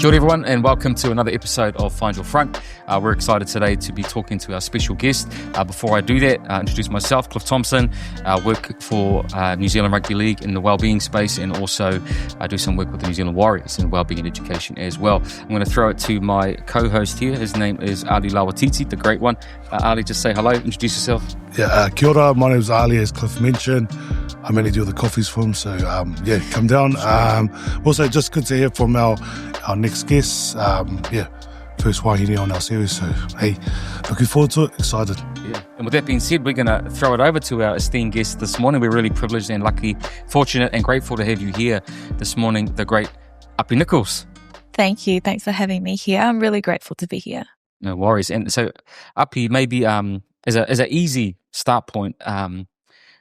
Kia ora everyone, and welcome to another episode of Find Your Front. We're excited today to be talking to our special guest. Before I do that, introduce myself, Cliff Thompson. Work for New Zealand Rugby League in the wellbeing space, and also do some work with the New Zealand Warriors in wellbeing and education as well. I'm going to throw it to my co-host here. His name is Ali Lawatiti, the great one. Ali, just say hello, introduce yourself. Yeah, kia ora. My name's Ali, as Cliff mentioned. I mainly do the coffees for him, so come down. Also, just good to hear from our next guest. First Wahine on our series, so hey, looking forward to it, excited. Yeah. And with that being said, we're going to throw it over to our esteemed guest this morning. We're really privileged and lucky, fortunate and grateful to have you here this morning, the great Apii Nicholls. Thank you. Thanks for having me here. I'm really grateful to be here. No worries. And so, Apii, maybe as an easy start point,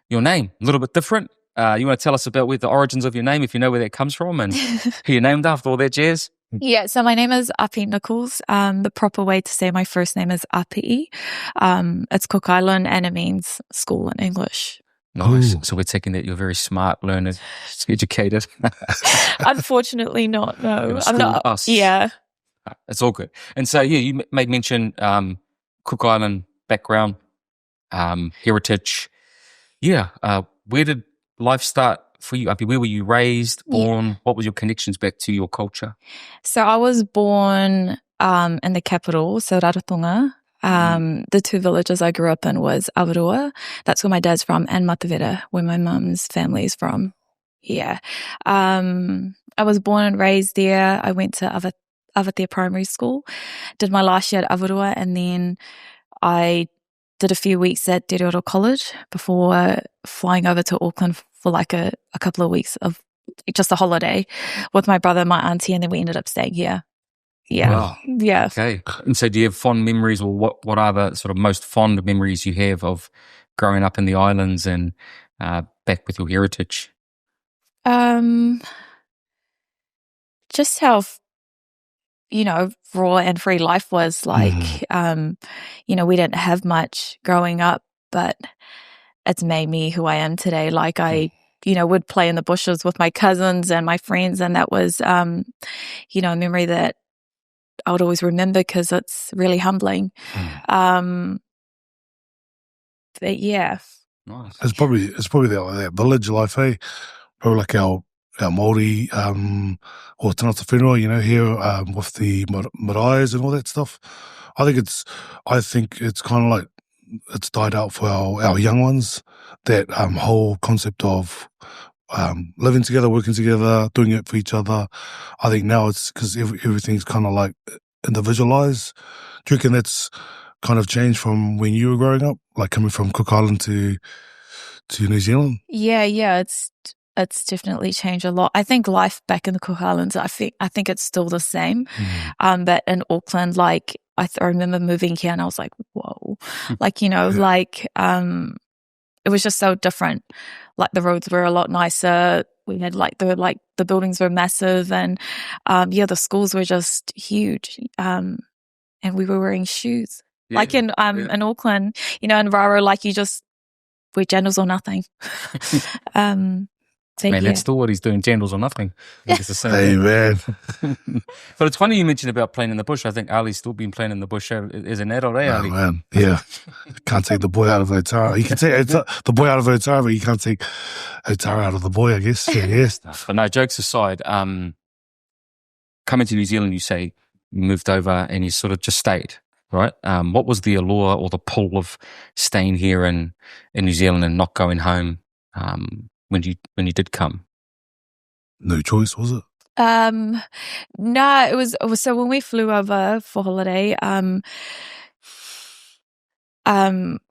your name, a little bit different. You want to tell us about where the origins of your name, if you know where that comes from, and who you're named after, all that jazz? Yeah, so my name is Apii Nicholls. The proper way to say my first name is Apii. It's Cook Island and it means school in English. Nice. Ooh. So we're taking that you're very smart, learned, educated. Unfortunately not, no. I'm not. Us. Yeah. It's all good. And so, yeah, you made mention Cook Island background, heritage. Yeah. Where did life start for you, Apii? Where were you raised, born? Yeah. What was your connections back to your culture? So I was born in the capital, so Rarotonga. The two villages I grew up in was Awarua, that's where my dad's from, and Mataveta, where my mum's family is from. Yeah. I was born and raised there. I went to Avatea Primary School, did my last year at Awarua, and then I did a few weeks at Te Reo College before flying over to Auckland for like a couple of weeks of just a holiday with my brother and my auntie, and then we ended up staying here. Yeah. Wow. Yeah. Okay. And so do you have fond memories, or what are the sort of most fond memories you have of growing up in the islands and back with your heritage? Just how raw and free life was like. We didn't have much growing up, but it's made me who I am today. Like I would play in the bushes with my cousins and my friends, and that was a memory that I would always remember because it's really humbling. But yeah, nice. It's probably that village life, eh? Probably like our Māori or Tanata Whenua, here with the maraes and all that stuff. I think it's kind of like it's died out for our young ones, that whole concept of living together, working together, doing it for each other. I think now it's because everything's kind of like individualized. Do you reckon that's kind of changed from when you were growing up, like coming from Cook Island to New Zealand? Yeah, it's definitely changed a lot. I think life back in the Cook Islands, I think it's still the same. But in Auckland, like I remember moving here and I was like, whoa, like, it was just so different. Like the roads were a lot nicer. We had the buildings were massive, and the schools were just huge. And we were wearing shoes. Yeah. Like in Auckland, in Raro, like you just wear jandals or nothing. That's still what he's doing, jandals or nothing. It's the same. Hey, man. But it's funny you mentioned about playing in the bush. I think Ali's still been playing in the bush as an adult, eh, Ali? Oh, man. Yeah. Can't take the boy out of Otara. You can take the boy out of Otara, but you can't take Otara out of the boy, I guess. Yeah, yes. But no, jokes aside, coming to New Zealand, you say you moved over and you sort of just stayed, right? What was the allure or the pull of staying here in New Zealand and not going home when you did come? No choice, was it? No, it was so when we flew over for holiday,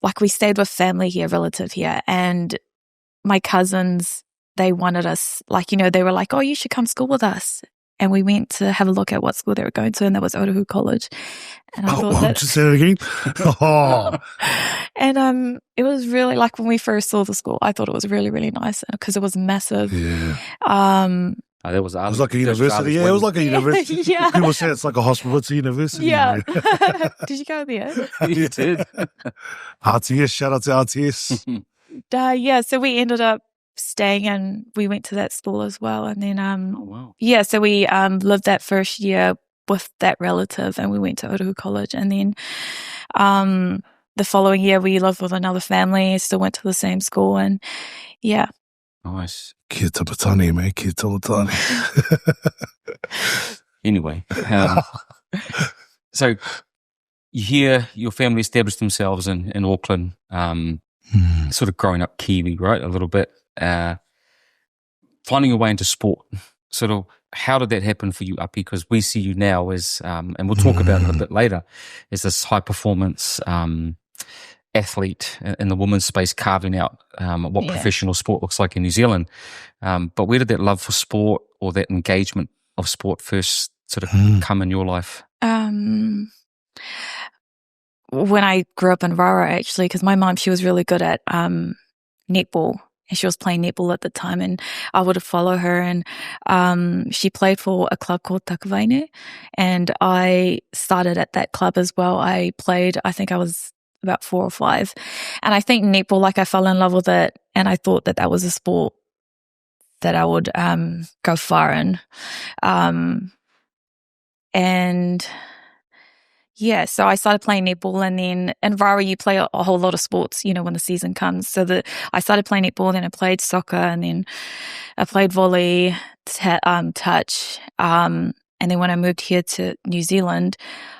like we stayed with family here, relative here, and my cousins, they wanted us, like, they were like, oh, you should come school with us. And we went to have a look at what school they were going to, and that was Otahu College. And I thought that... Just say it again? Oh. And it was really, like, when we first saw the school, I thought it was really, really nice because it was massive. Yeah. That was it was like a university. Yeah, it was like a university. Yeah. People say it's like a hospital. It's a university. Yeah. Did you go there? You did. RTS, shout out to RTS. Yeah, so we ended up staying, and we went to that school as well. And then, Oh, wow. yeah, so we lived that first year with that relative, and we went to Otahu College. And then the following year, we lived with another family, still went to the same school, and yeah. Nice. Kia tapatani, mate. Kia tapatani. Anyway, so you hear your family established themselves in Auckland, sort of growing up Kiwi, right? A little bit. Finding your way into sport. Sort of, how did that happen for you, Apii? Because we see you now as, and we'll talk about it a bit later, as this high performance athlete in the women's space, carving out what professional sport looks like in New Zealand. But where did that love for sport or that engagement of sport first sort of come in your life? When I grew up in Rara, actually, because my mom, she was really good at netball. And she was playing netball at the time, and I would follow her. And she played for a club called Takawaine, and I started at that club as well. I played, I think I was about 4 or 5. And I think netball, like I fell in love with it, and I thought that that was a sport that I would go far in. And yeah, so I started playing netball, and then in Rara you play a whole lot of sports, you know, when the season comes. So I started playing netball, then I played soccer, and then I played volley, touch. And then when I moved here to New Zealand,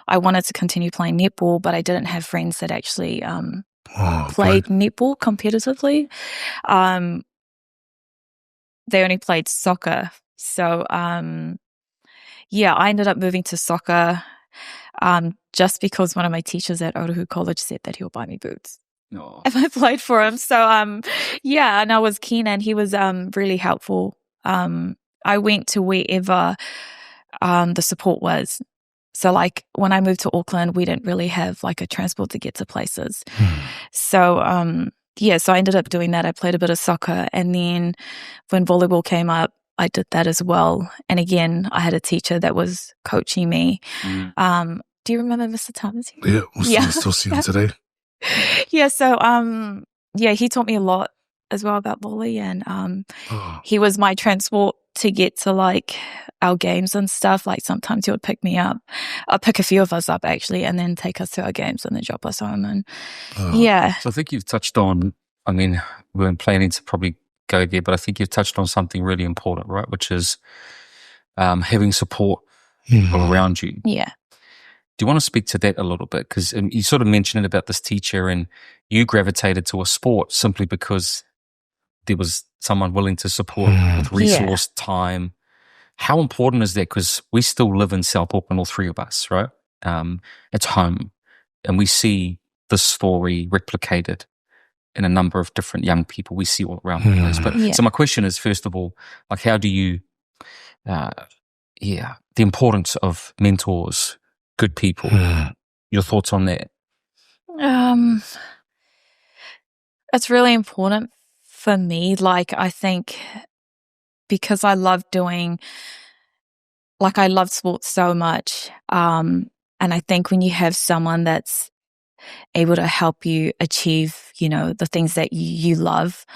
I wanted to continue playing netball, but I didn't have friends that actually played netball competitively. They only played soccer. So yeah, I ended up moving to soccer. Just because one of my teachers at Otahu College said that he'll buy me boots if I played for him. So, yeah, and I was keen, and he was really helpful. I went to wherever the support was. So, like, when I moved to Auckland, we didn't really have, like, a transport to get to places. So, yeah, so I ended up doing that. I played a bit of soccer, and then when volleyball came up, I did that as well. And again, I had a teacher that was coaching me. Do you remember Mr. Thomas? Yeah, we'll still see him today. Yeah, so yeah, he taught me a lot as well about volley, and he was my transport to get to like our games and stuff. Like sometimes he would pick me up, pick a few of us up actually, and then take us to our games and then drop us home. And yeah. So I think you've touched on, I mean, we weren't planning to probably go there, but I think you've touched on something really important, right? Which is having support people around you. Yeah. Do you want to speak to that a little bit? Because you sort of mentioned it about this teacher, and you gravitated to a sport simply because there was someone willing to support with resource, time. How important is that? Because we still live in South Auckland, all 3 of us, right? It's home, and we see this story replicated in a number of different young people we see all around the place. But so my question is, first of all, like, how do you, the importance of mentors, good people, your thoughts on that? It's really important for me. Like, I think because I love I love sports so much. And I think when you have someone that's able to help you achieve, you know, the things that you love,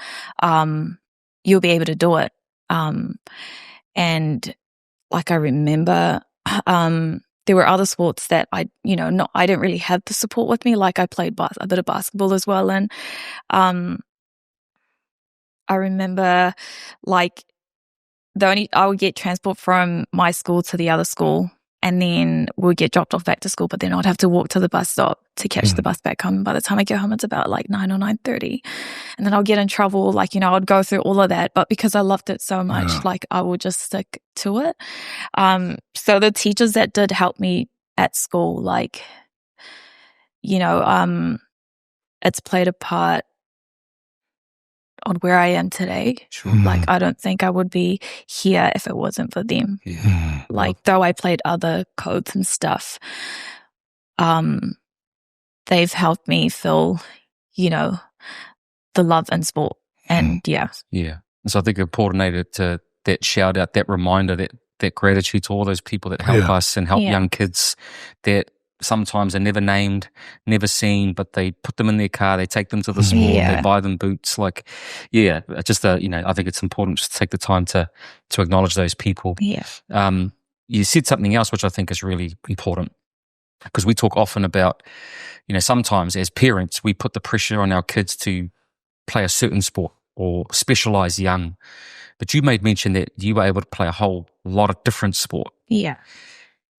you'll be able to do it. And like, I remember, there were other sports that I didn't really have the support with me. Like I played a bit of basketball as well. And, I remember like I would get transport from my school to the other school, and then we'd get dropped off back to school, but then I'd have to walk to the bus stop to catch the bus back home. By the time I get home, it's about like 9 or 9:30. And then I'll get in trouble. Like, you know, I'd go through all of that, but because I loved it so much, like I would just stick to it. So the teachers that did help me at school, like, you know, it's played a part on where I am today. Sure. Like, I don't think I would be here if it wasn't for them. Like, though I played other codes and stuff, they've helped me feel, you know, the love in sport. And And so I think important to that shout out, that reminder, that gratitude to all those people that help us and help young kids, that sometimes are never named, never seen, but they put them in their car, they take them to the sport, they buy them boots. Like, I think it's important just to take the time to acknowledge those people. Yeah. You said something else which I think is really important, because we talk often about, sometimes as parents, we put the pressure on our kids to play a certain sport or specialize young. But you made mention that you were able to play a whole lot of different sport. Yeah.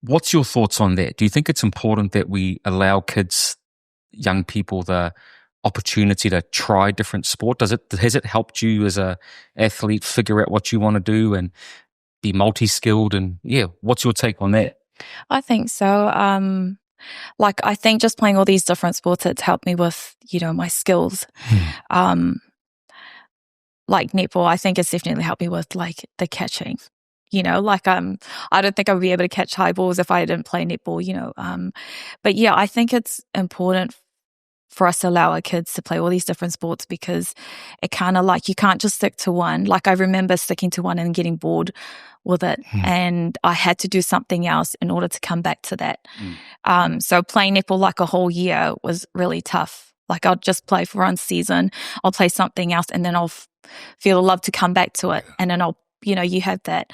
What's your thoughts on that? Do you think it's important that we allow kids, young people, the opportunity to try different sport? Has it helped you as a athlete figure out what you want to do and be multi-skilled? And what's your take on that? I think so. I think just playing all these different sports, it's helped me with, my skills. Like netball, I think it's definitely helped me with like the catching. I don't think I would be able to catch high balls if I didn't play netball, But I think it's important for us to allow our kids to play all these different sports, because it kind of like, you can't just stick to one. Like I remember sticking to one and getting bored with it, and I had to do something else in order to come back to that. So playing netball like a whole year was really tough. Like I'll just play for one season, I'll play something else, and then I'll feel the love to come back to it. And then I'll, you have that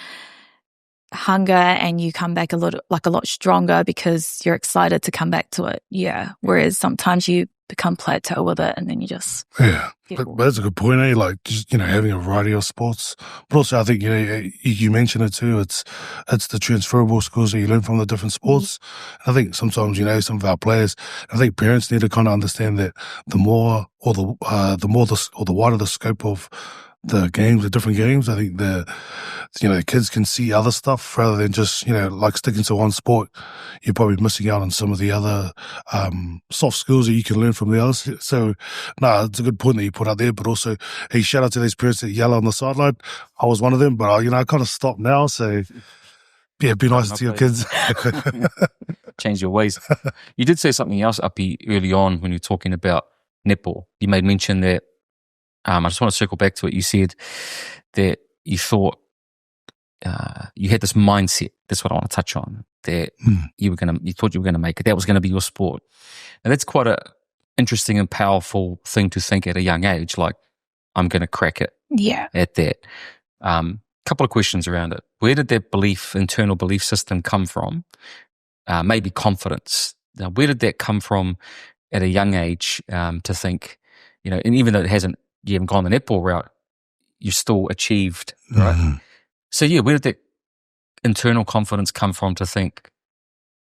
hunger and you come back a lot stronger because you're excited to come back to it. Yeah. Whereas sometimes you become plateau with it and then you just. Yeah. But that's a good point, eh? Like just, having a variety of sports. But also I think, you mentioned it too. It's the transferable skills that you learn from the different sports. I think sometimes, some of our players, I think parents need to kind of understand that the more or the wider the scope of the games, the different games, I think the kids can see other stuff rather than just, like sticking to one sport. You're probably missing out on some of the other soft skills that you can learn from the others. So, it's a good point that you put out there, but also, hey, shout out to these parents that yell on the sideline. I was one of them, but I kind of stopped now. So, yeah, be nice to your kids. Change your ways. You did say something else, Apii, early on when you were talking about netball. You made mention that, I just want to circle back to it. You said that you thought you had this mindset. That's what I want to touch on. That you thought you were going to make it. That was going to be your sport. And that's quite a interesting and powerful thing to think at a young age. Like, I'm going to crack it. Yeah. At that. Couple of questions around it. Where did that internal belief system come from? Maybe confidence. Now, where did that come from at a young age to think, and even though you haven't gone the netball route, you still achieved, right? So where did that internal confidence come from to think,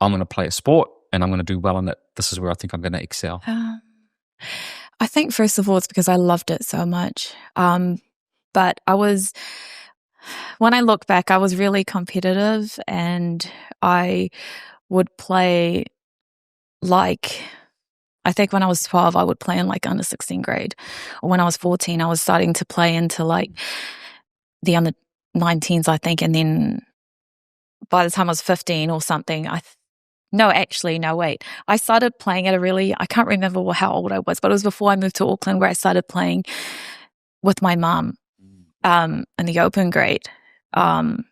I'm going to play a sport and I'm going to do well in it? This is where I think I'm going to excel. I think first of all, it's because I loved it so much. But when I look back, I was really competitive and I would play I think when I was 12, I would play in under 16 grade. Or when I was 14, I was starting to play into the under 19s, I think. And then by the time I was 15 or something, I started playing at I can't remember how old I was, but it was before I moved to Auckland where I started playing with my mum in the open grade. And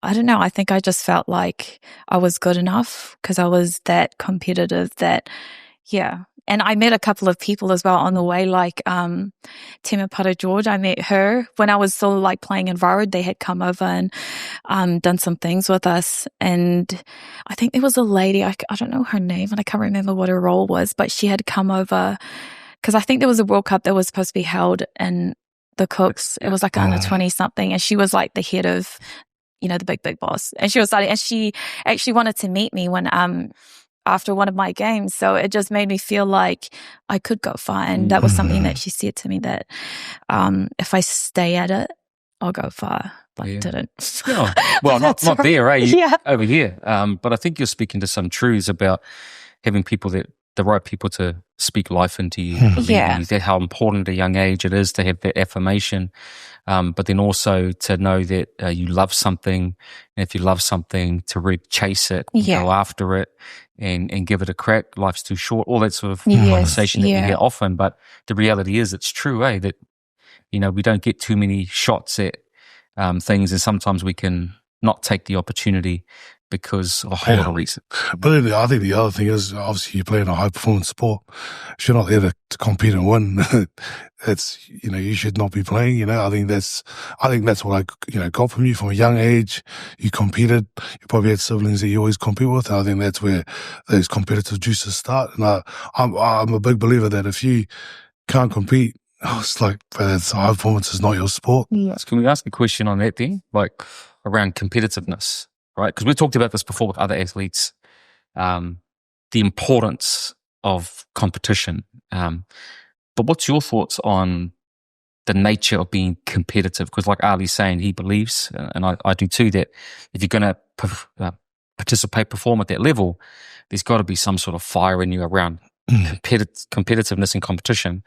I don't know, I think I just felt like I was good enough because I was that competitive And I met a couple of people as well on the way, like Temepara George. I met her when I was still playing in Raro. They had come over and done some things with us. And I think there was a lady, I don't know her name and I can't remember what her role was, but she had come over because I think there was a World Cup that was supposed to be held in the Cooks. It was under 20 something. And she was the head of the big boss. And she was starting, and she actually wanted to meet me when, after one of my games. So it just made me feel like I could go far. And that was something that she said to me that, if I stay at it, I'll go far. Didn't. Yeah. Well, not there, eh? Yeah. Over here. But I think you're speaking to some truths about having the right people to speak life into you. Yeah. That how important at a young age it is to have that affirmation. But then also to know that you love something, and if you love something, to really chase it, go after it, and give it a crack. Life's too short. All that sort of conversation that we hear often. But the reality is, it's true, that we don't get too many shots at things, and sometimes we can not take the opportunity because of a whole lot of reasons. But then I think the other thing is, obviously, you're playing a high-performance sport. If you're not there to compete and win, it's, you should not be playing. I think that's what I, got from you from a young age. You competed. You probably had siblings that you always compete with. And I think that's where those competitive juices start. And I'm a big believer that if you can't compete, it's like, high performance is not your sport. Yeah. So can we ask a question on that then? Like around competitiveness, right? Because we talked about this before with other athletes, the importance of competition. But what's your thoughts on the nature of being competitive? Because like Ali's saying, he believes, and I do too, that if you're going to perform at that level, there's got to be some sort of fire in you around competitiveness and competition.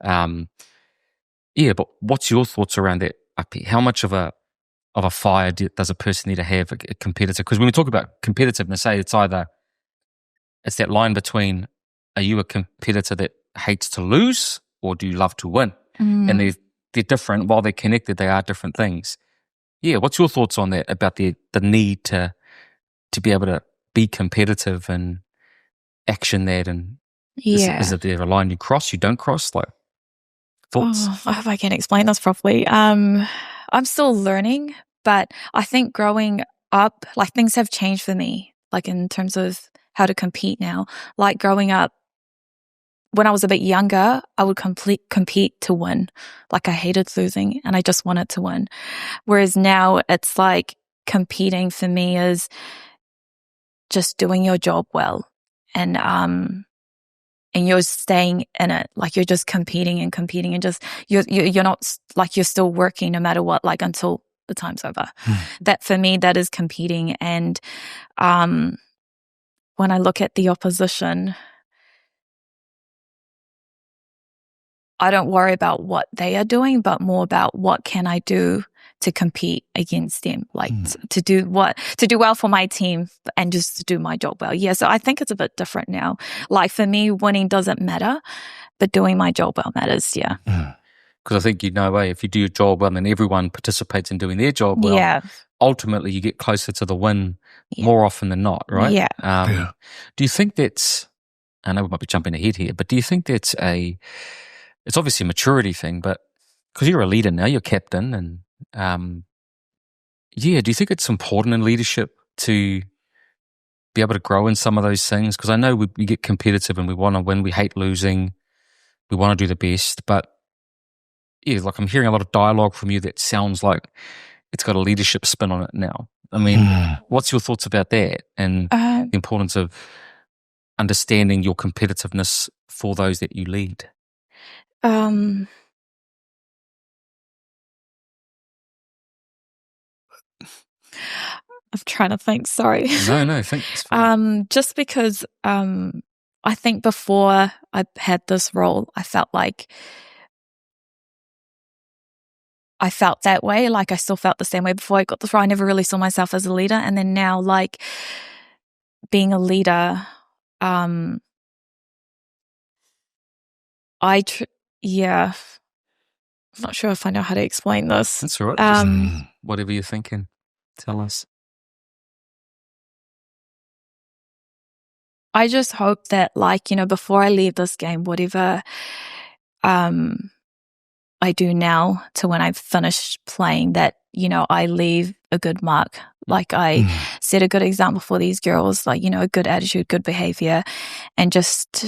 But what's your thoughts around that, Apii? How much of a fire does a person need to have a competitive? Because when we talk about competitiveness, it's that line between, are you a competitor that hates to lose or do you love to win? And they're different. While they're connected, they are different things. Yeah, what's your thoughts on that, about the need to be able to be competitive and action that? And is it there a line you cross, you don't cross? Like, thoughts? I hope I can explain this properly. I'm still learning, but I think growing up, like, things have changed for me, like in terms of how to compete now. Like growing up, when I was a bit younger, I would compete to win. Like I hated losing and I just wanted to win. Whereas now it's like competing for me is just doing your job well. And you're staying in it. Like you're just competing and just, you're not, like you're still working no matter what, like until the time's over. That for me, that is competing. And when I look at the opposition, I don't worry about what they are doing, but more about what can I do to compete against them, like to do well for my team and just to do my job well. Yeah, so I think it's a bit different now. Like for me, winning doesn't matter, but doing my job well matters, yeah. Because I think, if you do your job well, then everyone participates in doing their job well. Yeah. Ultimately, you get closer to the win more often than not, right? Yeah. Do you think that's, I know we might be jumping ahead here, but do you think that's it's obviously a maturity thing, but because you're a leader now, you're captain, and do you think it's important in leadership to be able to grow in some of those things? Because I know we get competitive and we want to win, we hate losing, we want to do the best, but like I'm hearing a lot of dialogue from you that sounds like it's got a leadership spin on it now. I mean, what's your thoughts about that and the importance of understanding your competitiveness for those that you lead? I'm trying to think, sorry. No, think it's fine. Just because I think before I had this role, I felt that way. Like I still felt the same way before I got this role. I never really saw myself as a leader. And then now, like being a leader, I'm not sure if I know how to explain this. That's all right. Just whatever you're thinking, tell us. I just hope that, before I leave this game, whatever I do now to when I've finished playing, that, I leave a good mark. Like I set a good example for these girls, like, a good attitude, good behavior, and just,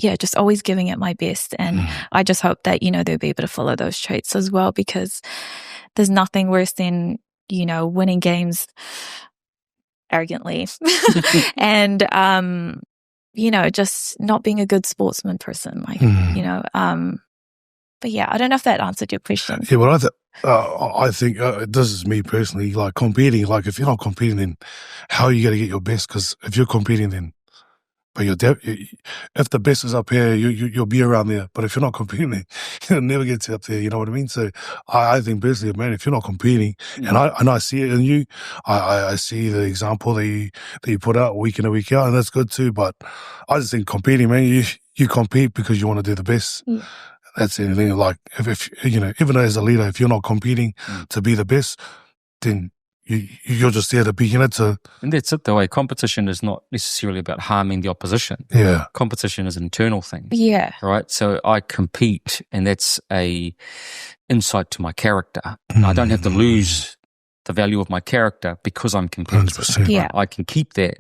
just always giving it my best. And I just hope that, they'll be able to follow those traits as well, because there's nothing worse than, winning games arrogantly and, just not being a good sportsman person, but yeah, I don't know if that answered your question. Yeah, well, I think this is me personally, like competing, like if you're not competing, then how are you going to get your best? Because if you're competing, then but if the best is up here, you'll be around there. But if you're not competing, you'll never get up there. You know what I mean? So I think personally, man, if you're not competing, and I see it in you, I see the example that you put out week in and week out, and that's good too. But I just think competing, man, you compete because you want to do the best. Yeah. That's anything. Like if even as a leader, if you're not competing to be the best, then you're just there to be, to... And that's it, though. Competition is not necessarily about harming the opposition. Yeah. Competition is an internal thing. Yeah. Right? So I compete, and that's a insight to my character. I don't have to lose the value of my character because I'm competitive. 100%. Yeah. I can keep that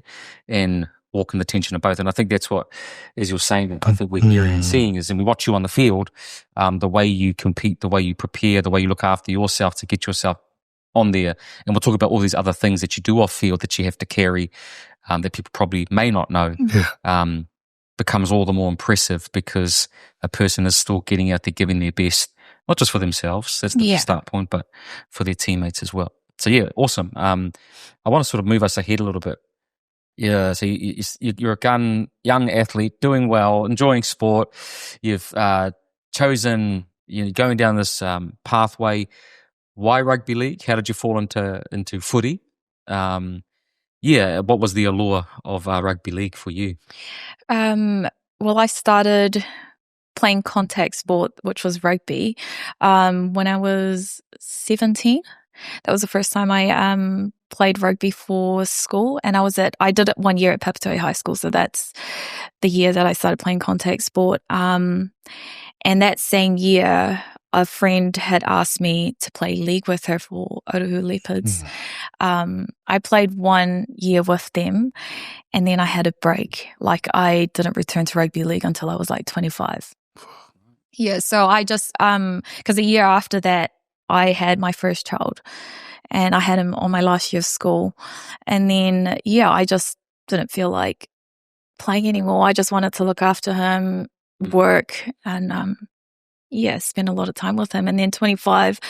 and walk in the tension of both. And I think that's what, as you're saying, I think we're hearing and seeing is, and we watch you on the field, the way you compete, the way you prepare, the way you look after yourself to get yourself on there. And we'll talk about all these other things that you do off field that you have to carry, that people probably may not know, becomes all the more impressive because a person is still getting out there, giving their best, not just for themselves, that's the start point, but for their teammates as well. So yeah, awesome. I want to sort of move us ahead a little bit. Yeah, so you're a young athlete, doing well, enjoying sport. You've chosen, going down this pathway. Why rugby league? How did you fall into footy? What was the allure of rugby league for you? Well, I started playing contact sport, which was rugby, when I was 17. That was the first time I played rugby for school, and I did it 1 year at Papatoetoe High School, so that's the year that I started playing contact sport. And that same year, a friend had asked me to play league with her for Otahu Leopards. I played 1 year with them, and then I had a break. Like, I didn't return to rugby league until I was like 25. Yeah, so I just, because a year after that, I had my first child, and I had him on my last year of school. And then, I just didn't feel like playing anymore. I just wanted to look after him, work, and, spend a lot of time with him. And then 25,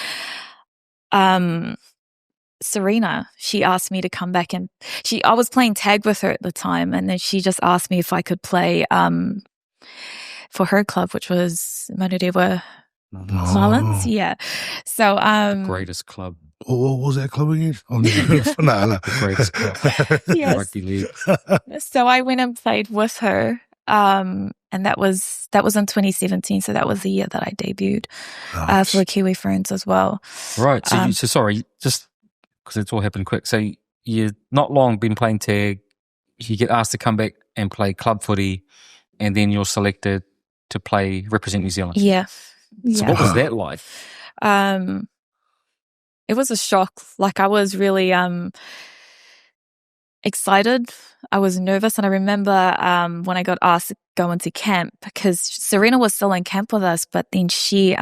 Serena, she asked me to come back, and I was playing tag with her at the time. And then she just asked me if I could play, for her club, which was Manurewa Marlins. Yeah. So, the greatest club. What was that club again? Oh, no. The greatest club. Yes. Rugby league. So I went and played with her. And that was in 2017. So that was the year that I debuted for the Kiwi Ferns as well. Right. So, sorry, just because it's all happened quick. So you've not long been playing tag. You get asked to come back and play club footy, and then you're selected to represent New Zealand. Yeah. So what was that like? It was a shock. Like, I was really excited. I was nervous, and I remember when I got asked to go into camp, because Serena was still in camp with us, but then she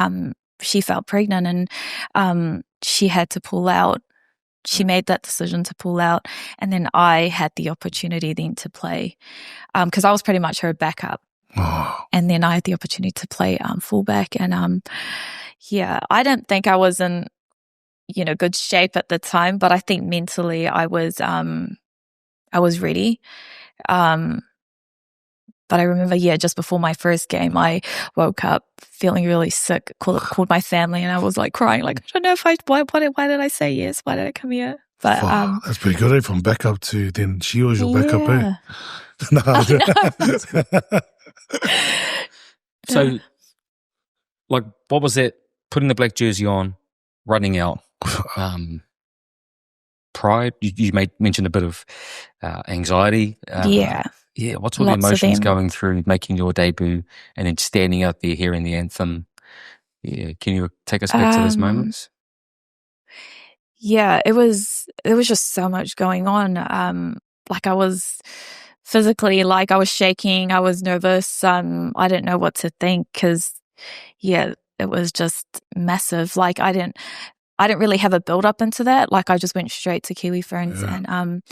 felt pregnant, and she had to pull out. She made that decision to pull out, and then I had the opportunity then to play, because I was pretty much her backup. And then I had the opportunity to play fullback, and I didn't think I was in good shape at the time, but I think mentally I was ready. But I remember, just before my first game, I woke up feeling really sick, called my family, and I was like crying, like, I don't know why did I say yes? Why did I come here? But that's pretty good, from backup to then she was your backup, eh? No. No. So, like, what was that? Putting the black jersey on, running out, pride. You mentioned a bit of anxiety. What's all the emotions going through making your debut and then standing out there hearing the anthem? Yeah, can you take us back to those moments? Yeah, it was just so much going on. Like, I was physically, like, I was shaking, I was nervous. I didn't know what to think, because it was just massive. Like, I didn't really have a build up into that. Like, I just went straight to Kiwi Ferns, and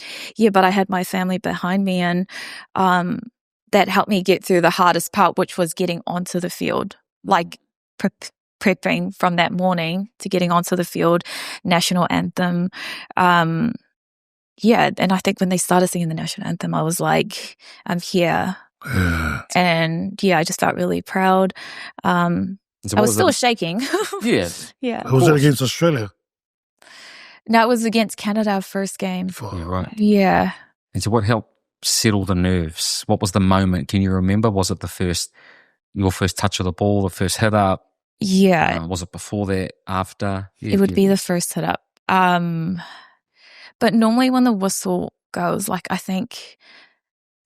but I had my family behind me, and that helped me get through the hardest part, which was getting onto the field. Like, prepping from that morning to getting onto the field, national anthem. And I think when they started singing the national anthem, I was like, I'm here. And I just felt really proud. So I was still shaking. Yeah. Was it against Australia? No, it was against Canada, first game. Yeah, right. Yeah. And so what helped settle the nerves? What was the moment? Can you remember? Was it your first touch of the ball, the first hit up? Yeah. Was it before that, after? It would be the first hit up. But normally when the whistle goes, like, I think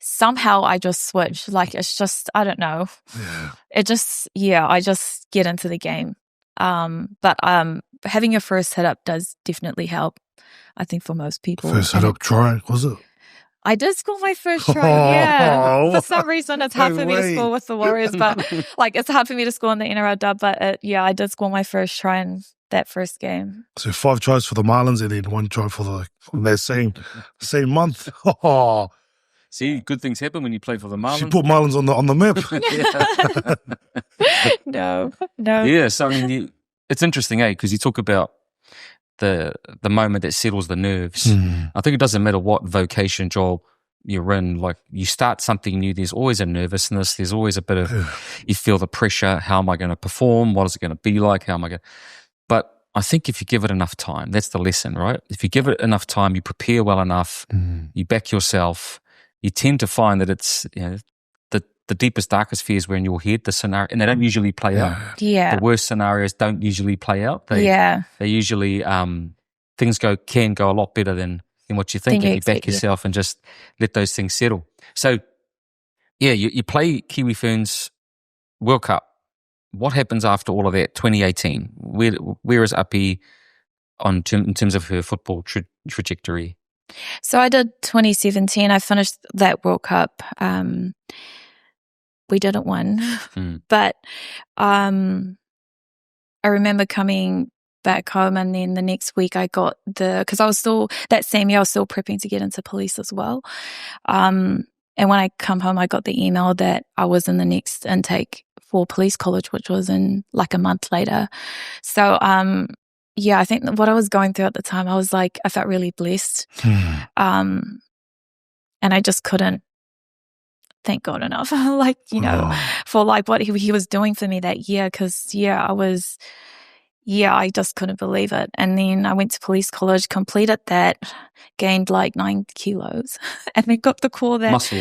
somehow I just switch. Like, it's just, I don't know. Yeah. It just, I just get into the game. But having your first hit up does definitely help, I think, for most people. First hit up try, was it? I did score my first try, yeah. For some reason, it's hard for me to score with the Warriors, but like, it's hard for me to score in the NRL dub, but I did score my first try in that first game. So 5 tries for the Marlins and then 1 try for that same month. See, good things happen when you play for the Marlins. She put Marlins on the map. No. Yeah, so I mean, it's interesting, because you talk about the moment that settles the nerves. I think it doesn't matter what vocation, job you're in. Like, you start something new, there's always a nervousness. There's always a bit of, you feel the pressure. How am I going to perform? What is it going to be like? How am I going to... But I think if you give it enough time, that's the lesson, right? If you give it enough time, you prepare well enough, you back yourself, you tend to find that it's, the deepest, darkest fears were in your head, the scenario, and they don't usually play out. Yeah. The worst scenarios don't usually play out. They usually, things can go a lot better than what you think if you back yourself and just let those things settle. So, you play Kiwi Ferns World Cup. What happens after all of that? 2018. Where is Apii in terms of her football trajectory? So I did 2017. I finished that World Cup. We didn't win, but I remember coming back home, and then the next week I got because I was still, that same year I was still prepping to get into police as well. And when I come home, I got the email that I was in the next intake for police college, which was in like a month later. So, I think what I was going through at the time, I felt really blessed. And I just couldn't thank God enough, for like what he was doing for me that year. Cause I just couldn't believe it. And then I went to police college, completed that, gained like 9 kilos, and then got the call that muscle,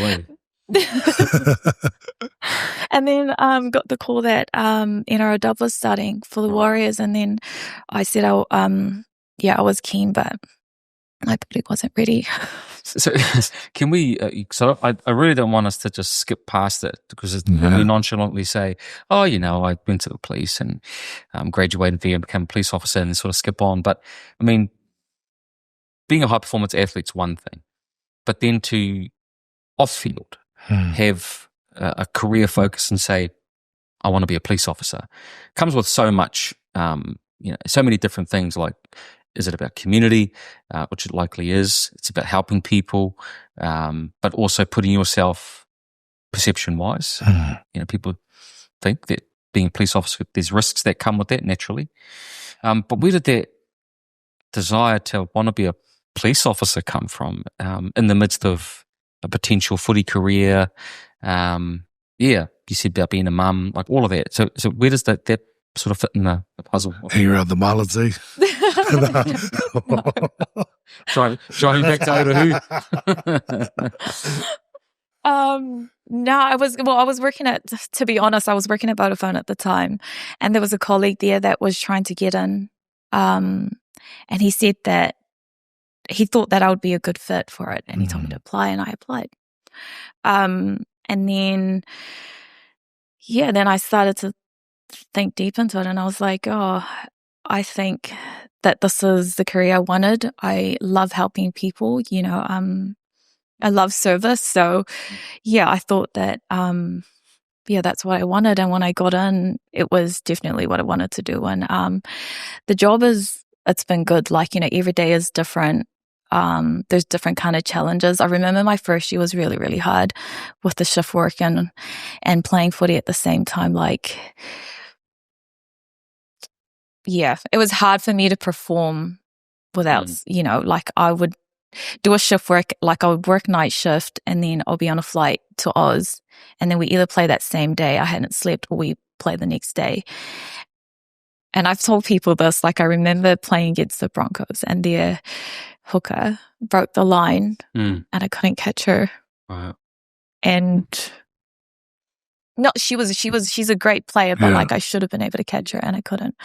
and then got the call that NRL dub was starting for the Warriors. And then I said, I was keen, but I probably wasn't ready. So can we, I really don't want us to just skip past it, because we nonchalantly say, I went to the police and graduated there and became a police officer, and then sort of skip on. But I mean, being a high performance athlete's one thing, but then to off field have a career focus and say, I want to be a police officer, comes with so much, so many different things. Like, is it about community, which it likely is? It's about helping people, but also putting yourself perception-wise. People think that being a police officer, there's risks that come with that naturally. But where did that desire to want to be a police officer come from in the midst of a potential footy career? You said about being a mum, like all of that. So where does that sort of fit in the puzzle? Hang around the Marlins, Driving back to Otahu. No, I was working to be honest, I was working at Vodafone at the time, and there was a colleague there that was trying to get in, and he said that he thought that I would be a good fit for it, and he told me to apply, and I applied. And then I started to think deep into it, and I was like, I think that this is the career I wanted. I love helping people, I love service. So I thought that, that's what I wanted. And when I got in, it was definitely what I wanted to do. And the job it's been good. Like, every day is different. There's different kind of challenges. I remember my first year was really, really hard with the shift work and playing footy at the same time. Like, it was hard for me to perform without, like I would do a shift work, like I would work night shift, and then I'll be on a flight to Oz, and then we either play that same day, I hadn't slept, or we play the next day. And I've told people this, like I remember playing against the Broncos, and their hooker broke the line, and I couldn't catch her. Wow. And she's a great player, but like I should have been able to catch her, and I couldn't.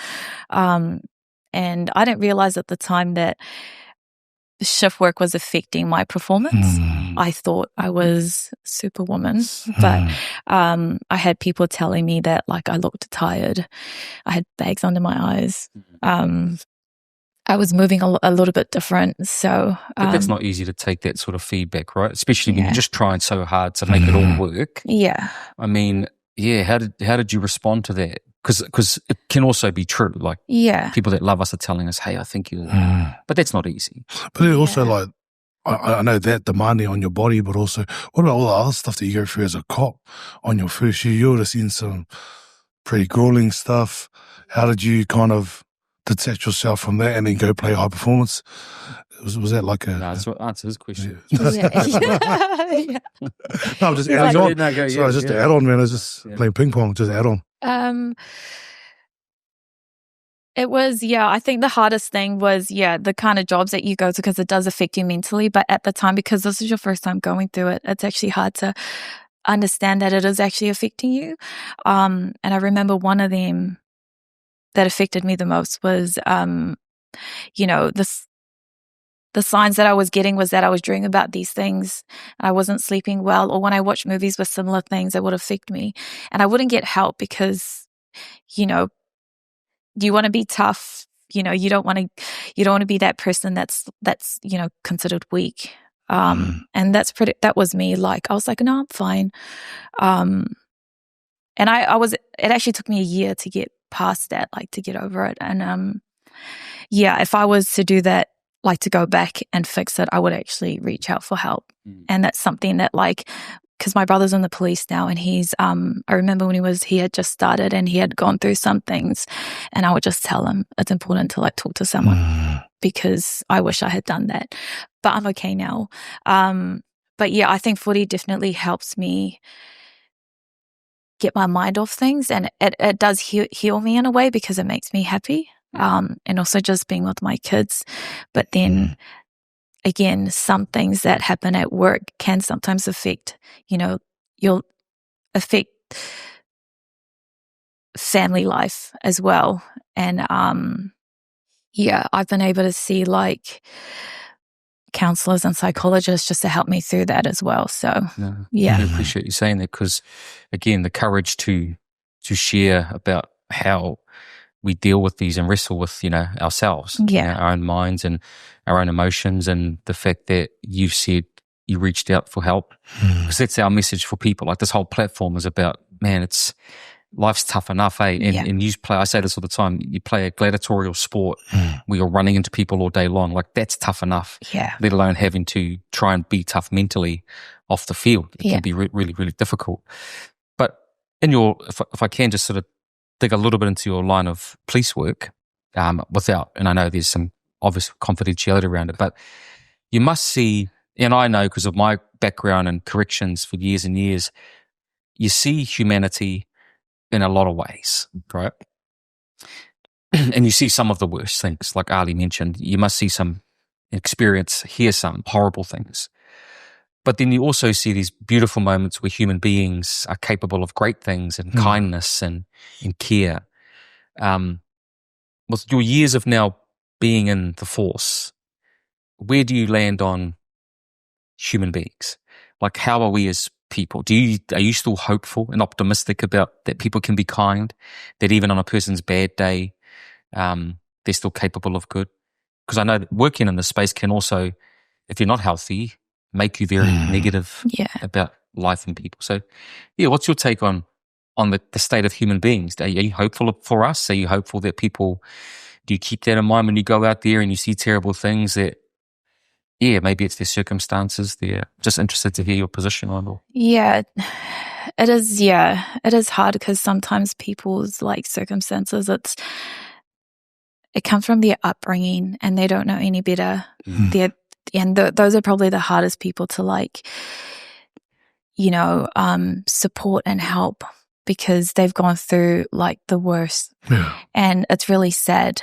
And I didn't realize at the time that shift work was affecting my performance. I thought I was superwoman, but I had people telling me that like I looked tired. I had bags under my eyes. I was moving a little bit different. So but that's not easy to take that sort of feedback, right? Especially when you're just trying so hard to make it all work. Yeah. I mean, how did you respond to that? Because it can also be true. Like people that love us are telling us, "Hey, I think you," but that's not easy. But it also like I know that demanding on your body, but also what about all the other stuff that you go through as a cop on your first year? You would have seen some pretty grueling stuff. How did you kind of detach yourself from that and then go play high performance? Was that like a... No, that's what answer his question. No, I'm just adding on. Sorry, just to add on, man. I was just playing ping pong, just add on. It was, I think the hardest thing was, the kind of jobs that you go to, because it does affect you mentally. But at the time, because this is your first time going through it, it's actually hard to understand that it is actually affecting you. And I remember one of them that affected me the most was, the signs that I was getting was that I was dreaming about these things. I wasn't sleeping well, or when I watched movies with similar things, it would affect me. And I wouldn't get help because, you want to be tough. You don't want to be that person that's considered weak. And that was me. Like, I was like, no, I'm fine. And it actually took me a year to get past that, like to get over it. And, if I was to do that, like to go back and fix it, I would actually reach out for help. And that's something that because my brother's in the police now, and he's, I remember when he had just started and he had gone through some things, and I would just tell him it's important to talk to someone because I wish I had done that, but I'm okay now. But I think footy definitely helps me get my mind off things, and it does heal me in a way because it makes me happy. And also just being with my kids. But then again, some things that happen at work can sometimes affect, you'll affect family life as well. And I've been able to see counselors and psychologists just to help me through that as well. So I appreciate you saying that, because again, the courage to share about how we deal with these and wrestle with, ourselves, our own minds and our own emotions, and the fact that you've said you reached out for help, because that's our message for people. Like, this whole platform is about, man, life's tough enough, eh? And you play, I say this all the time, you play a gladiatorial sport where you're running into people all day long. Like, that's tough enough. Let alone having to try and be tough mentally off the field. It can be really, really difficult. But if I can just sort of dig a little bit into your line of police work, and I know there's some obvious confidentiality around it, but you must see, and I know because of my background in corrections for years and years, you see humanity in a lot of ways, right? And you see some of the worst things, like Ali mentioned. You must see hear some horrible things. But then you also see these beautiful moments where human beings are capable of great things and kindness and care. With your years of now being in the force, where do you land on human beings? Like, how are we as people? Are you still hopeful and optimistic about that people can be kind, that even on a person's bad day, they're still capable of good? Because I know that working in this space can also, if you're not healthy, make you very negative about life and people. So, what's your take on the state of human beings? Are you hopeful for us? Are you hopeful that people, do you keep that in mind when you go out there and you see terrible things that, maybe it's their circumstances? They're just interested to hear your position on it. Yeah, it is. Yeah, it is hard because sometimes people's circumstances, it comes from their upbringing and they don't know any better. Those are probably the hardest people to support and help, because they've gone through the worst. And it's really sad.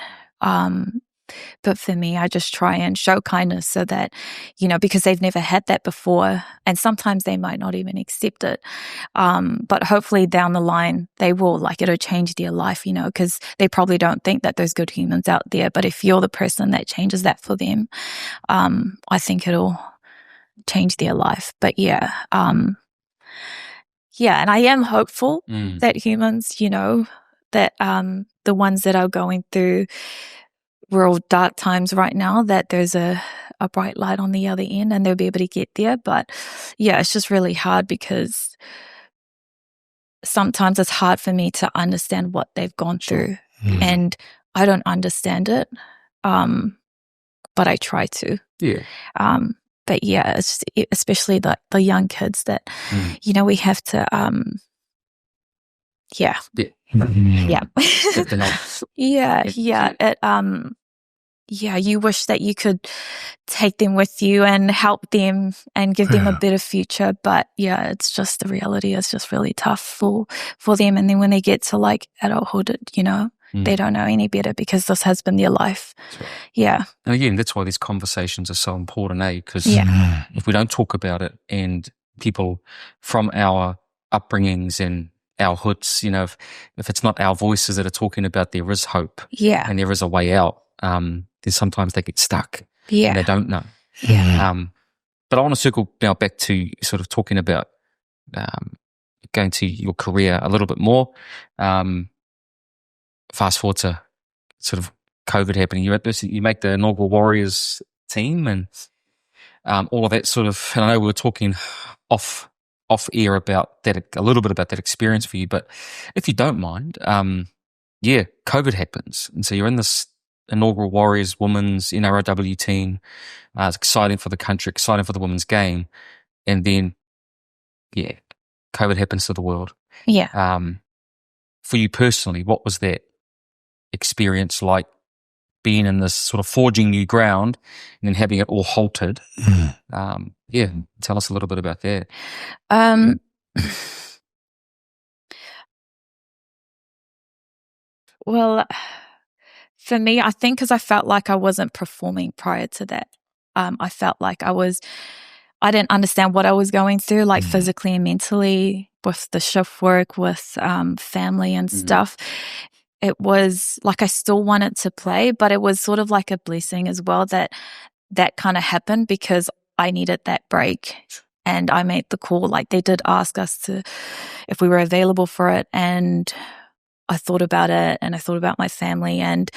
But for me, I just try and show kindness so that, because they've never had that before, and sometimes they might not even accept it. But hopefully down the line, they will, like, it'll change their life, because they probably don't think that there's good humans out there. But if you're the person that changes that for them, I think it'll change their life. But yeah, and I am hopeful that humans, that the ones that are going through real dark times right now, that there's a bright light on the other end and they'll be able to get there. But yeah, it's just really hard because sometimes it's hard for me to understand what they've gone through, and I don't understand it, but I try to. Yeah. But yeah, it's especially the young kids that, we have to, yeah. You wish that you could take them with you and help them and give them a better future. But yeah, it's just the reality is just really tough for them. And then when they get to like adulthood, they don't know any better because this has been their life. Right. Yeah. And again, that's why these conversations are so important, Because if we don't talk about it, and people from our upbringings and our hoods, if it's not our voices that are talking about, there is hope. Yeah. And there is a way out. Then sometimes they get stuck. Yeah. And they don't know. Yeah. But I want to circle now back to sort of talking about going to your career a little bit more. Fast forward to sort of COVID happening. You make the inaugural Warriors team and all of that sort of, and I know we were talking off air about that, a little bit about that experience for you, but if you don't mind, COVID happens. And so you're in this inaugural Warriors women's NRLW team. It's exciting for the country, exciting for the women's game. And then, COVID happens to the world. Yeah. For you personally, what was that experience like, being in this sort of forging new ground and then having it all halted? Tell us a little bit about that. Well, for me, I think because I felt like I wasn't performing prior to that. I felt like I didn't understand what I was going through, like physically and mentally, with the shift work, with family and stuff. It was like I still wanted to play, but it was sort of like a blessing as well that kind of happened because I needed that break. And I made the call. Like, they did ask us if we were available for it, and I thought about it, and I thought about my family, and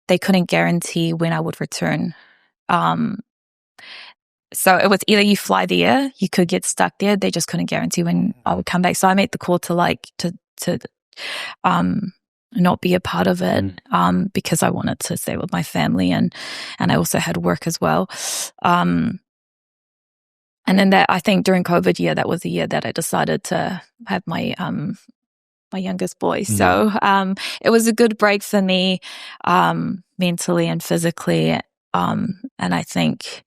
they couldn't guarantee when I would return. So it was either you fly there, you could get stuck there. They just couldn't guarantee when I would come back. So I made the call to not be a part of it, because I wanted to stay with my family, and I also had work as well. And then I think during COVID, that was the year that I decided to have my youngest boy. So it was a good break for me, mentally and physically. And I think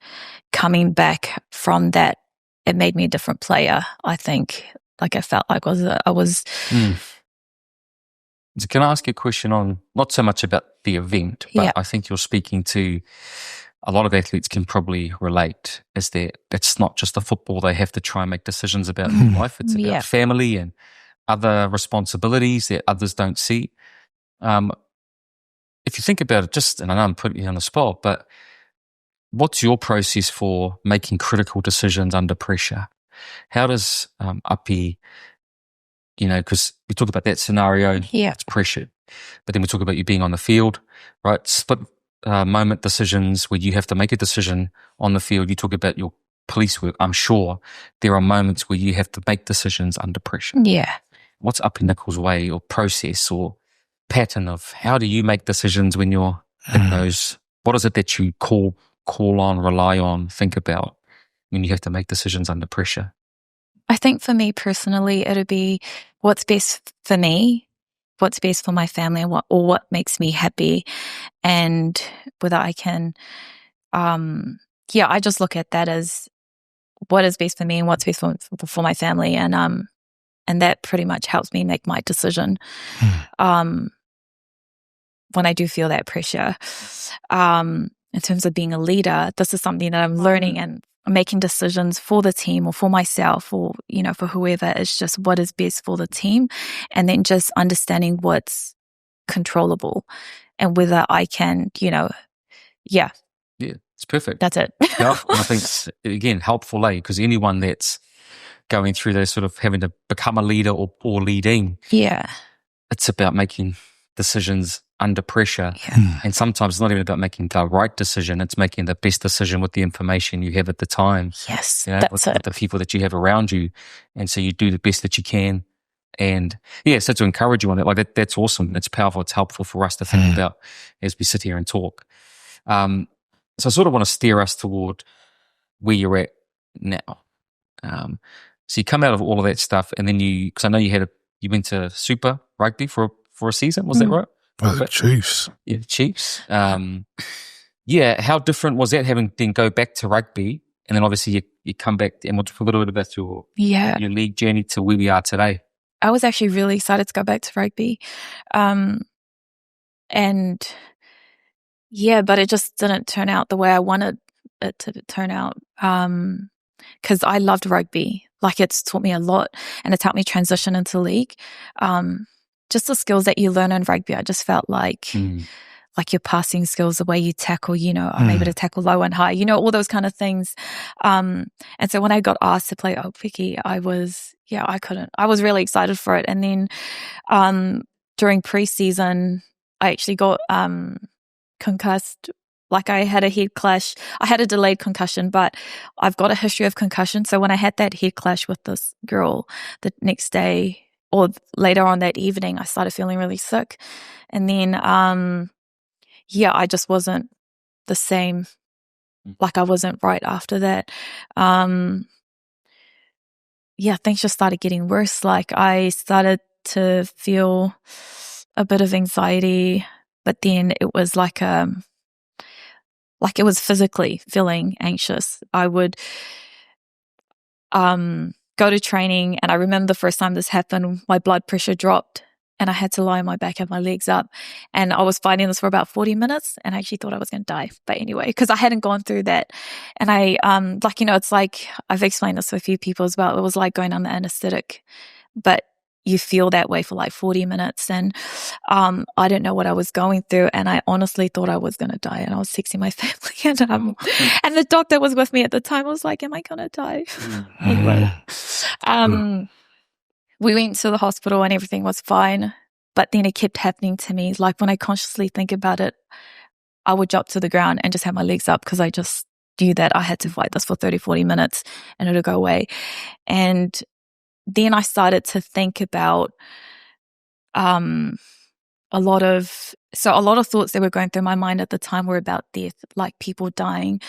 coming back from that, it made me a different player. I think, like, I felt like I was. So can I ask you a question on, not so much about the event, but I think you're speaking to a lot of athletes can probably relate, is that it's not just the football they have to try and make decisions about in life. It's about family and other responsibilities that others don't see. If you think about it, and I know I'm putting you on the spot, but what's your process for making critical decisions under pressure? How does Apii, because we talk about that scenario, it's pressure, but then we talk about you being on the field, right? Split moment decisions where you have to make a decision on the field. You talk about your police work. I'm sure there are moments where you have to make decisions under pressure. Yeah. What's Apii Nicholls' way or process or pattern of how do you make decisions when you're in those? What is it that you call on, rely on, think about when you have to make decisions under pressure? I think for me personally, it'll be what's best for me, what's best for my family, and what makes me happy, and whether I can. I just look at that as what is best for me and what's best for my family, and that pretty much helps me make my decision. when I do feel that pressure. In terms of being a leader, this is something that I'm learning, and making decisions for the team or for myself or, for whoever. It's just what is best for the team, and then just understanding what's controllable and whether I can, Yeah, it's perfect. That's it. Yeah, and I think, again, helpful, because anyone that's going through those sort of having to become a leader or leading, it's about making decisions under pressure. And sometimes it's not even about making the right decision, it's making the best decision with the information you have at the time. Yes, with the people that you have around you. And so you do the best that you can. And so to encourage you on that, that's awesome. It's powerful. It's helpful for us to think about as we sit here and talk. So I sort of want to steer us toward where you're at now. So you come out of all of that stuff, and then because I know you went to Super Rugby for a season, was that right? Oh, the Chiefs. Yeah, the Chiefs. How different was that, having then go back to rugby, and then obviously you come back, and we'll talk a little bit about your league journey to where we are today. I was actually really excited to go back to rugby. But it just didn't turn out the way I wanted it to turn out. Because I loved rugby. It's taught me a lot, and it's helped me transition into league. Just the skills that you learn in rugby, I just felt like your passing skills, the way you tackle, I'm able to tackle low and high, all those kind of things. And so when I got asked to play Apii, I was really excited for it. And then during preseason, I actually got concussed. I had a head clash. I had a delayed concussion, but I've got a history of concussion. So when I had that head clash with this girl the next day, or later on that evening, I started feeling really sick. And then, I just wasn't the same. I wasn't right after that. Things just started getting worse. I started to feel a bit of anxiety, but then it was it was physically feeling anxious. I would go to training, and I remember the first time this happened, my blood pressure dropped, and I had to lie on my back, have my legs up, and I was fighting this for about 40 minutes, and I actually thought I was going to die. But anyway, because I hadn't gone through that, and I, it's I've explained this to a few people as well. It was like going under anesthetic, but you feel that way for 40 minutes. And I didn't know what I was going through, and I honestly thought I was going to die. And I was texting my family, and the doctor was with me at the time. I was like, am I going to die? Anyway, we went to the hospital and everything was fine. But then it kept happening to me. When I consciously think about it, I would drop to the ground and just have my legs up, because I just knew that I had to fight this for 30, 40 minutes and it would go away. And then I started to think about a lot of thoughts that were going through my mind at the time were about death, people dying,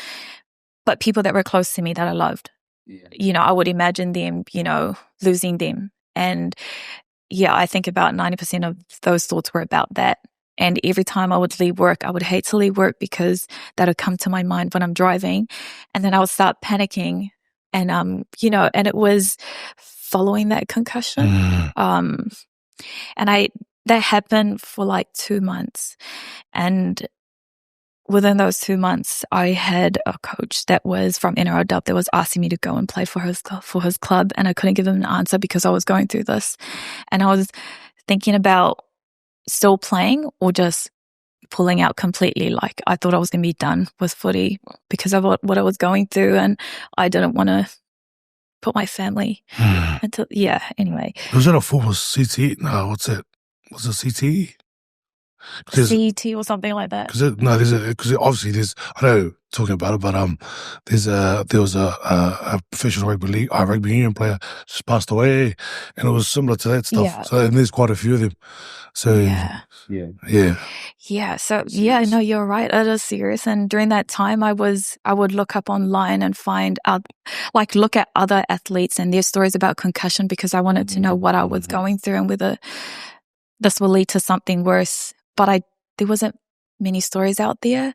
but people that were close to me that I loved. I would imagine them, losing them. And I think about 90% of those thoughts were about that. And every time I would leave work, I would hate to leave work, because that would come to my mind when I'm driving. And then I would start panicking. And, and it was following that concussion. And that happened for 2 months. And within those 2 months, I had a coach that was from NRL that was asking me to go and play for his club. And I couldn't give him an answer because I was going through this. And I was thinking about still playing or just pulling out completely. I thought I was going to be done with footy because of what I was going through. And I didn't want to put my family into, anyway. Was that a former CT? No, what's that? Was it CT? CET or something like that. Because obviously there's, I know talking about it, but there was a professional rugby union player just passed away, and it was similar to that stuff. Yeah. So and there's quite a few of them. So yeah. So no, you're right. It is serious. And during that time, I would look up online and find out, look at other athletes and their stories about concussion, because I wanted to know what I was going through and whether this will lead to something worse. But there wasn't many stories out there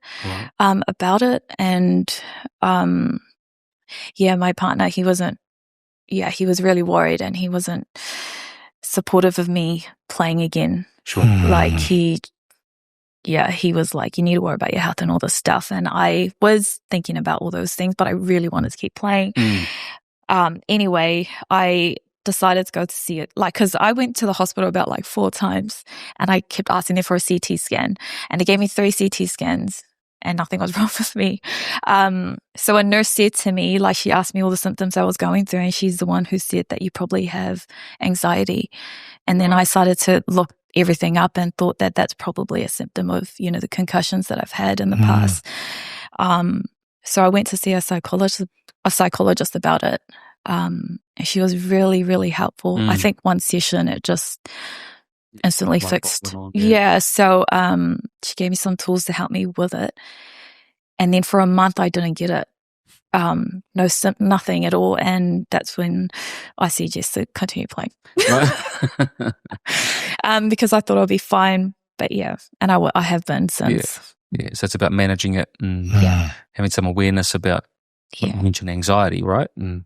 about it. And my partner, he was really worried, and he wasn't supportive of me playing again. Sure. yeah, he was like, you need to worry about your health and all this stuff. And I was thinking about all those things, but I really wanted to keep playing. Anyway, I decided to go to see it, like, because I went to the hospital about like 4 times and I kept asking them for a CT scan, and they gave me 3 CT scans and nothing was wrong with me. So a nurse said to me, like, she asked me all the symptoms I was going through, and she's the one who said that you probably have anxiety. And then I started to look everything up and thought that that's probably a symptom of, you know, the concussions that I've had in the past. So I went to see a psychologist about it. And she was really, really helpful. I think one session, it just instantly fixed. So she gave me some tools to help me with it. And then for a month, I didn't get it. Nothing at all. And that's when I suggested continue playing. Because I thought I'd be fine. But yeah, and I have been since. Yeah, so it's about managing it and having some awareness about what you mentioned, anxiety, right? And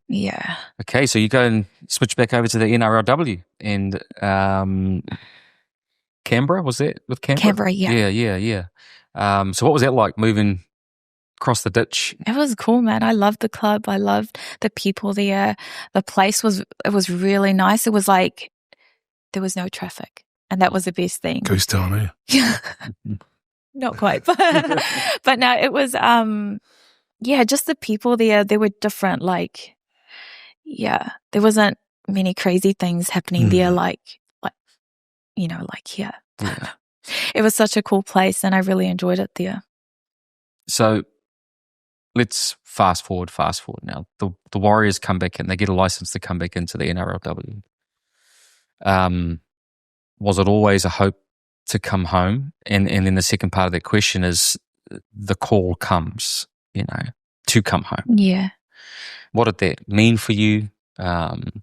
okay, so you go and switch back over to the NRLW and Canberra, was that with Canberra? Canberra, yeah. So what was that like, moving across the ditch? It was cool, man. I loved the club. I loved the people there. The place was really nice. It was like there was no traffic, and that was the best thing. Goose town, eh? Not quite, but no, it was just the people there. They were different. Like, there wasn't many crazy things happening there. Like you know, like here. Yeah. It was such a cool place, and I really enjoyed it there. So let's fast forward now. The Warriors come back in. They get a license to come back into the NRLW. Was it always a hope to come home? And then the second part of that question is, the call comes, you know, to come home. Yeah. What did that mean for you? And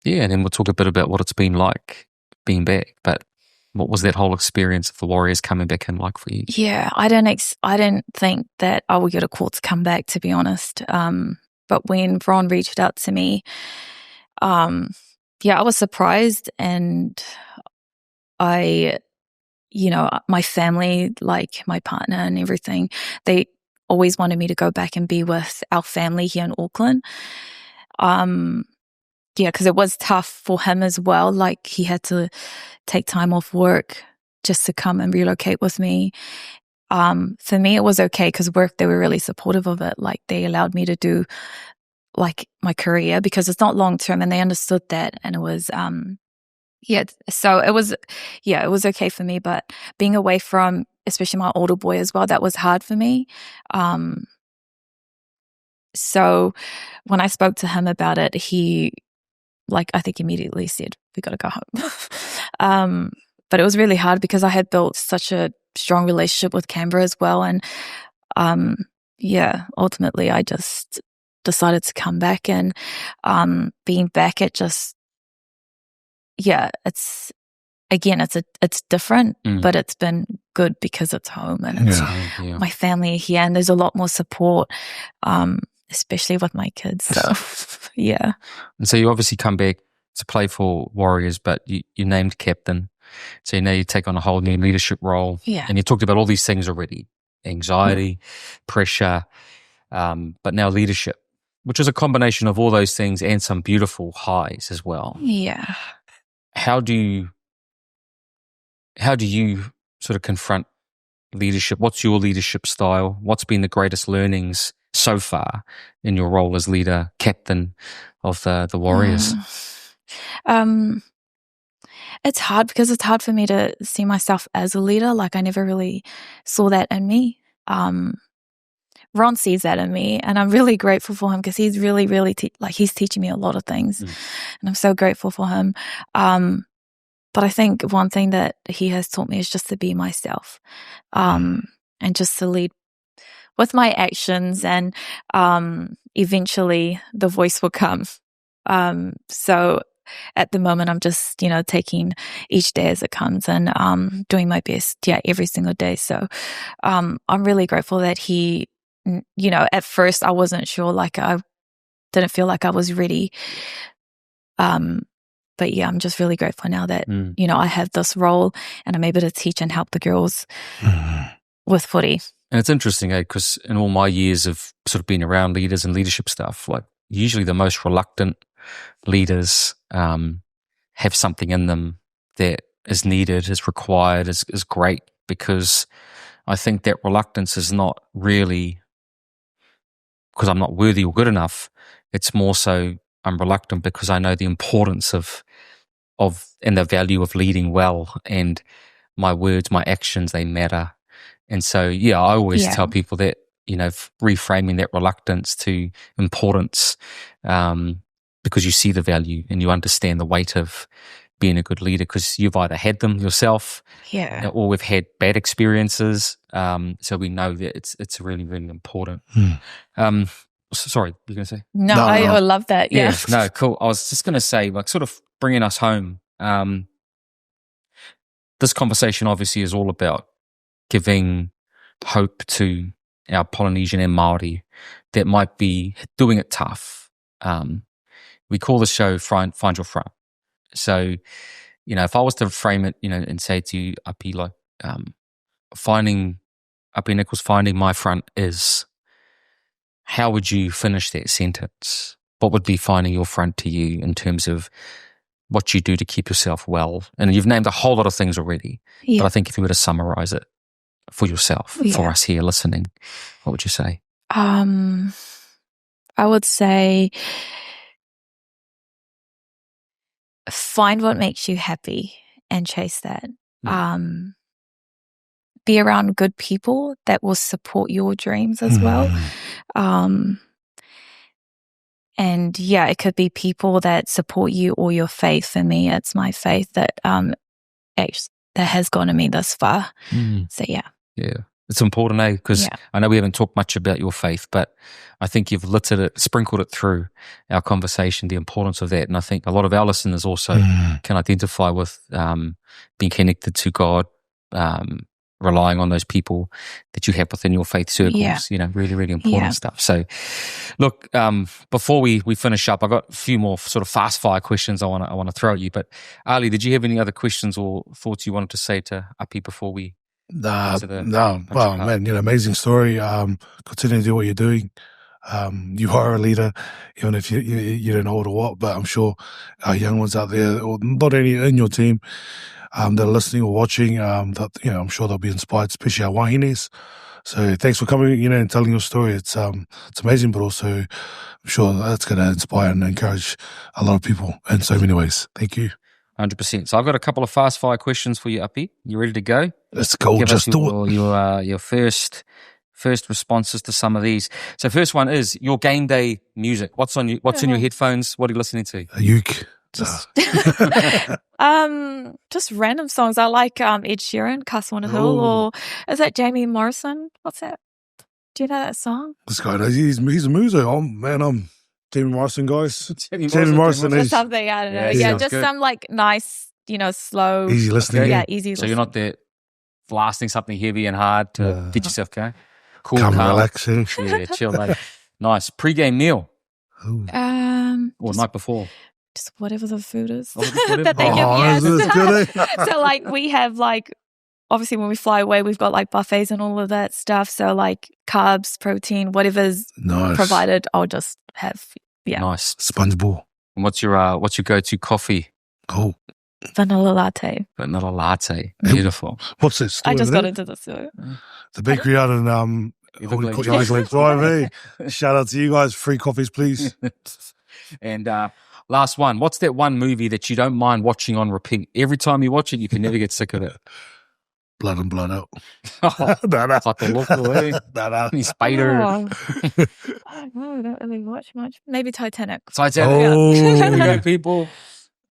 then we'll talk a bit about what it's been like being back. But what was that whole experience of the Warriors coming back in like for you? Yeah, I didn't think that I would get a call to come back, to be honest. But when Ron reached out to me, I was surprised, and I, you know, my family, like my partner and everything, they always wanted me to go back and be with our family here in Auckland. Because it was tough for him as well. Like, he had to take time off work just to come and relocate with me. For me, it was okay because work, they were really supportive of it. Like, they allowed me to do like my career because it's not long term, and they understood that. And it was, so it was okay for me. But being away from, especially my older boy as well, that was hard for me. So when I spoke to him about it, he, like, I think immediately said, we got to go home. But it was really hard because I had built such a strong relationship with Canberra as well. And ultimately I just decided to come back, and being back, it just, it's different, but it's been good because it's home and it's my family here, and there's a lot more support, especially with my kids. So, yeah. And so you obviously come back to play for Warriors, but you named captain. So now you take on a whole new leadership role. Yeah. And you talked about all these things already: anxiety, pressure, but now leadership, which is a combination of all those things and some beautiful highs as well. Yeah. How do you sort of confront leadership? What's your leadership style? What's been the greatest learnings so far in your role as leader, captain of the Warriors? It's hard because it's hard for me to see myself as a leader. Like, I never really saw that in me. Ron sees that in me, and I'm really grateful for him because he's really, really he's teaching me a lot of things, and I'm so grateful for him. But I think one thing that he has taught me is just to be myself, and just to lead with my actions, and eventually the voice will come. So at the moment, I'm just, taking each day as it comes, and doing my best, every single day. So I'm really grateful that he, at first I wasn't sure, like I didn't feel like I was ready But yeah, I'm just really grateful now that, you know, I have this role and I'm able to teach and help the girls with footy. And it's interesting, because in all my years of sort of being around leaders and leadership stuff, like usually the most reluctant leaders have something in them that is needed, is required, is great, because I think that reluctance is not really because I'm not worthy or good enough. It's more so I'm reluctant because I know the importance of and the value of leading well, and my words, my actions, they matter. And so, yeah, I always tell people that, you know, reframing that reluctance to importance, because you see the value and you understand the weight of being a good leader, because you've either had them yourself, or we've had bad experiences. So we know that it's really, really important. Sorry, you going to say? No, I love that. Yeah. No, cool. I was just going to say, like, sort of bringing us home. This conversation obviously is all about giving hope to our Polynesian and Māori that might be doing it tough. We call the show Find Your Front. So, you know, if I was to frame it, you know, and say to you, Apii, like, Apii Nicholls, finding my front is, how would you finish that sentence? What would be finding your front to you in terms of what you do to keep yourself well? And you've named a whole lot of things already, but I think if you were to summarize it for yourself, for us here listening, what would you say? I would say find what makes you happy and chase that. Be around good people that will support your dreams as well. And yeah, it could be people that support you or your faith. For me, it's my faith that has gotten me this far. So yeah. Yeah. It's important, because I know we haven't talked much about your faith, but I think you've sprinkled it through our conversation, the importance of that. And I think a lot of our listeners also can identify with being connected to God, relying on those people that you have within your faith circles, you know, really, really important stuff. So look, before we finish up, I've got a few more sort of fast fire questions I want to throw at you. But Ali, did you have any other questions or thoughts you wanted to say to Apii before we? No. Well, man, you know, amazing story. Continue to do what you're doing. You are a leader, even if you don't know what or what, but I'm sure our young ones out there, or not only in your team, that are listening or watching, that, you know, I'm sure they'll be inspired, especially our wahines. So thanks for coming, you know, and telling your story. It's amazing, but also I'm sure that's going to inspire and encourage a lot of people in so many ways. Thank you. 100%. So I've got a couple of fast fire questions for you, Apii. You ready to go? Let's go. Just do it. Your first responses to some of these. So first one is your game day music. What's in your headphones? What are you listening to? A uke. Just random songs. I like Ed Sheeran, Kaswana Hill, or is that Jamie Morrison? What's that? Do you know that song? This guy, he's a muso. I'm Jamie Morrison, guys. Jamie Morrison is something, I don't know. Yeah, just good. Some like nice, you know, slow, easy listening. Okay. Yeah, easy. So you're not there blasting something heavy and hard to get yourself going. Cool, calm, relaxing. Yeah, chill, mate. Nice pre-game meal. Or night before. Just whatever the food is that they give you. So like we have like, obviously when we fly away, we've got like buffets and all of that stuff. So like carbs, protein, whatever's provided, I'll just have. Yeah. Nice. Sponge ball. And what's your go-to coffee? Oh. Vanilla latte. Vanilla latte. Beautiful. What's this? I just got into this. So. The bakery out in Drive, eh? Shout out to you guys. Free coffees, please. And last one. What's that one movie that you don't mind watching on repeat? Every time you watch it, you can never get sick of it. Blood and Blood Out. It's like the look away. Spider. I don't know. I don't really watch much. Maybe Titanic. Oh. Here we go, people.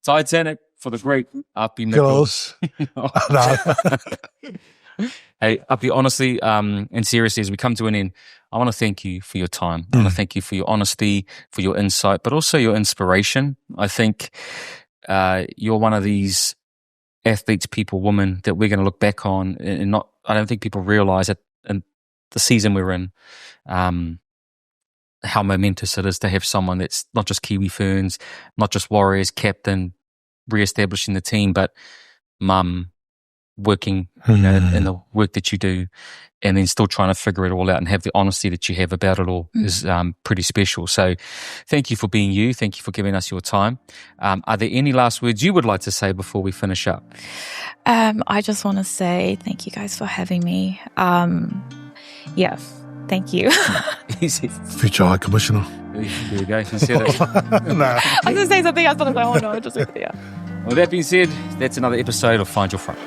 Titanic for the great Apii Nicholls. Hey, Apii, honestly and seriously, as we come to an end, I want to thank you for your time. I want to thank you for your honesty, for your insight, but also your inspiration. I think you're one of these athletes, people, women that we're going to look back on and not. I don't think people realize it in the season we're in, how momentous it is to have someone that's not just Kiwi Ferns, not just Warriors captain, re-establishing the team, but mum working in the work that you do, and then still trying to figure it all out and have the honesty that you have about it all is pretty special. So thank you for being you. Thank you for giving us your time. Are there any last words you would like to say before we finish up? I just want to say thank you guys for having me. Yeah, thank you. Future High Commissioner. There you go. You said it. No. I was going to say something else, but I was like, oh no, just yeah. Well, that being said, that's another episode of Find Your Front.